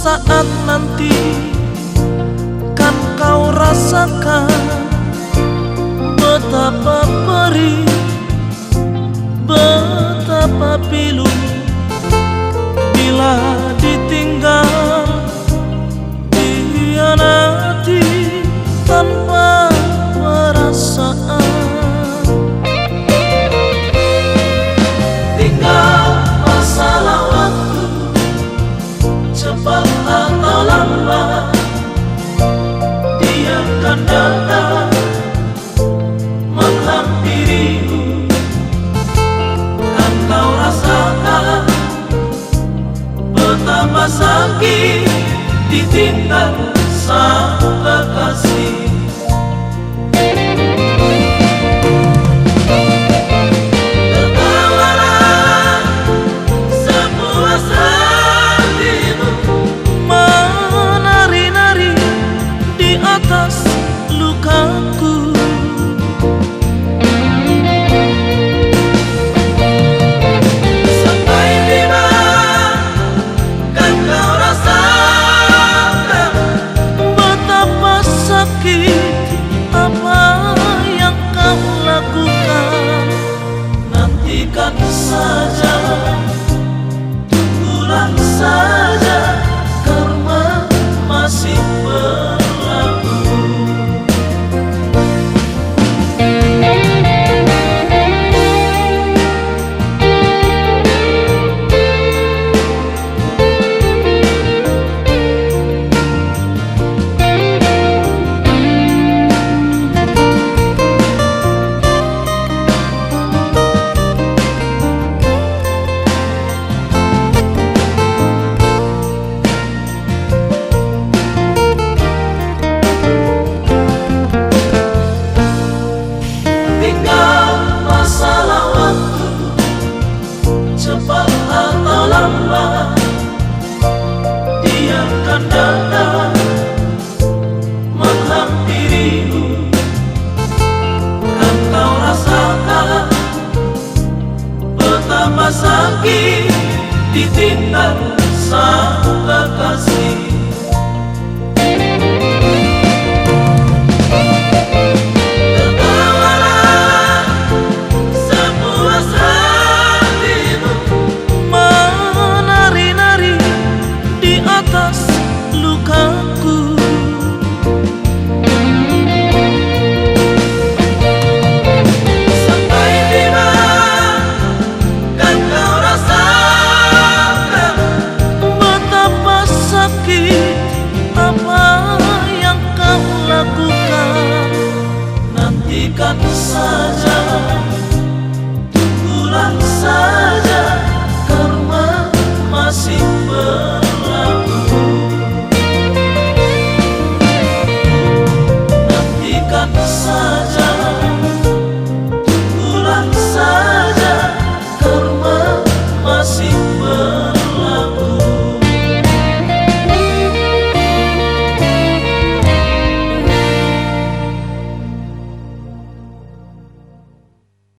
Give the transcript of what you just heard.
Saat nanti kan kau rasakan betapa perih, betapa pilu bila ditinggal, dikhianati tanpa perasaan. Tinggal masalah waktu, cepat atau lambat dia akan datang menghampirimu. Kan kau rasakan betapa sakit ditinggal sang kekasih. Lukaku sampai di mana kan kau rasakan betapa sakit apa yang kau lakukan. Nantikan saja, tunggulah saja, karma masih